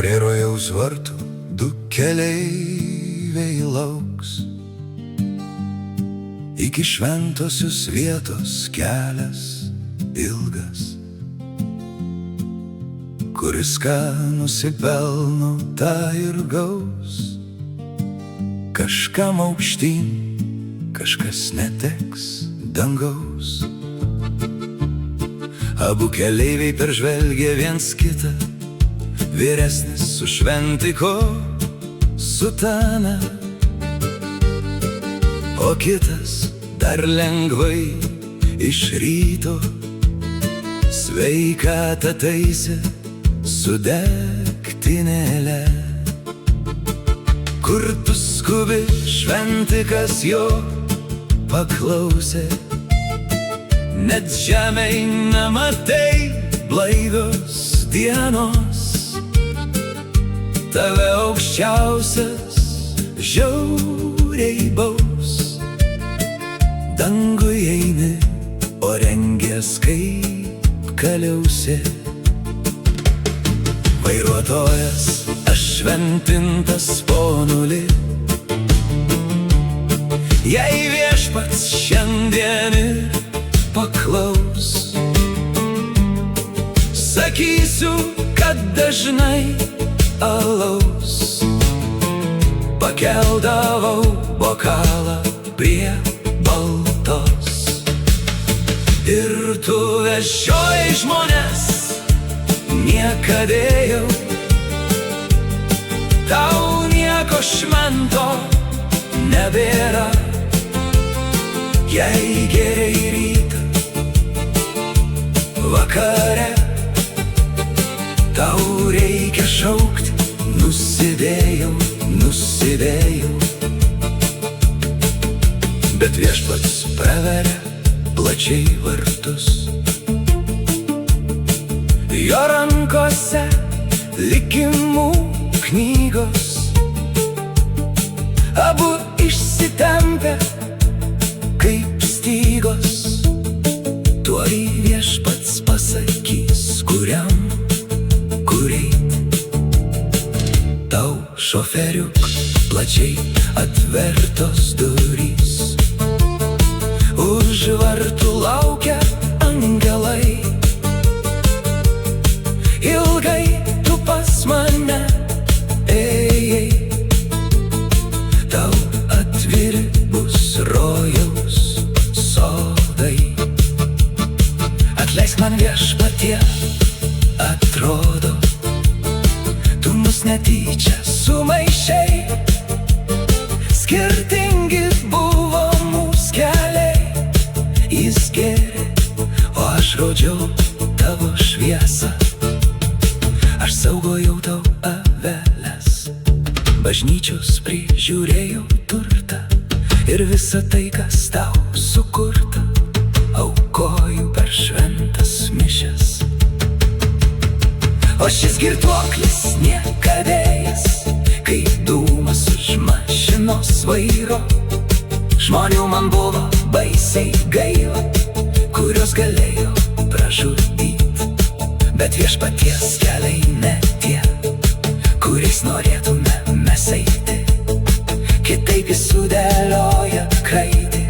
Prie rojaus vartų du keleiviai lauks. Iki šventosios vietos kelias ilgas. Kuris ką nusipelno, tą ir gaus. Kažkam aukštyn, kažkas neteks dangaus. Abu keleiviai peržvelgė viens kitą, vyresnis su šventiko sutana, o kitas dar lengvai iš ryto sveikatą taisė su degtinėle. Kur tu skubi, šventikas jo paklausė, net žemei nematai blaivios dienos. Tave aukščiausias žiauriai baus. Dangui eini, o rengies kaip kaliausė. Vairuotojas, aš šventintas ponuli, jei viešpats šiandien ir paklaus, sakysiu, kad dažnai alaus pakeldavau bokalą prie baltos. Ir tu vežioji žmonės, niekadėjau, tau nieko švento nebėra. Jei geriai rytą, vakare, tau reikia šaukti, nusidėjau, nusidėjau. Bet viešpats praveria plačiai vartus, jo rankose likimų knygos. Abu išsitempė kaip stygos, tuoj viešpats pasakys, kuriam kur eit. Tau, šoferiuk, plačiai atvertos durys, už vartų laukia angelai. Ilgai tu pas mane ėjai, tau atviri bus rojaus sodai. Atleisk man viešpatie, atrodo, tu mus netyčia sumaišei. Skirtingi buvo mūsų keliai, jis geri, o aš rodžiau tavo šviesą. Aš saugojau tau aveles, bažnyčios prižiūrėjau turtą, ir visa tai, kas tau sukurta, aukoju per šventas mišias. O šis girtuoklis niekadėjas, kai dūmas už mašinos vairo. Žmonių man buvo baisiai gaila, kurios galėjo pražudyti. Bet viešpaties keliai ne tie, kuriais norėtume mes eiti. Kitaip jis sudėlioja kraitį,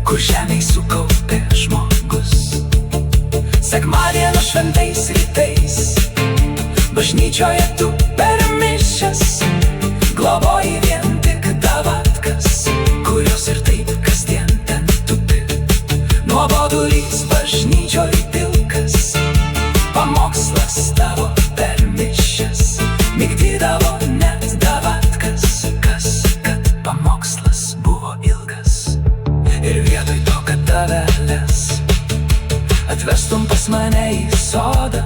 kur žemėj sukaupė žmogus. Sekmadienio šventais rytais, bažnyčioje tu per mišias globoji vien tik davatkas, kurios ir taip kasdien ten tupi. Nuobodulys bažnyčioj pilkas, pamokslas tavo per mišias migdydavo net davatkas. Kas, kad pamokslas buvo ilgas, ir vietoj to, kad taveles atvestum pas mane į sodą,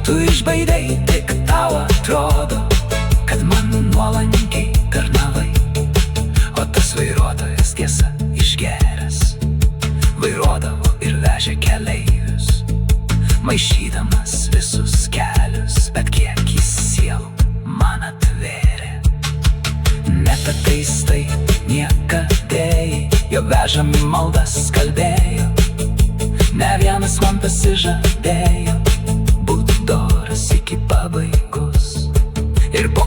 tu išbaidai, tik tau atrodo, kad man nuolankiai tarnavai. O tas vairuotojas tiesa išgeręs vairuodavo ir vežė keleivius, maišydamas visus kelius. Bet kiek jis sielų man atvėrė, nepataistai niekadėjai, jo vežami maldas kalbėjo. Ne vienas man pasižadėjo būt doras iki pabaigos.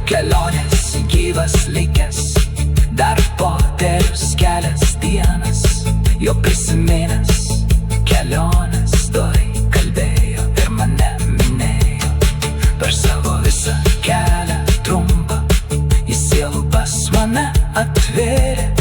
kelionės gyvas likęs, dar po kelius kelias dienas, jo prisiminęs kelionės dori kalbėjo ir mane minėjo. Per savo visą kelią trumpą, į sielų pas mane atvėrė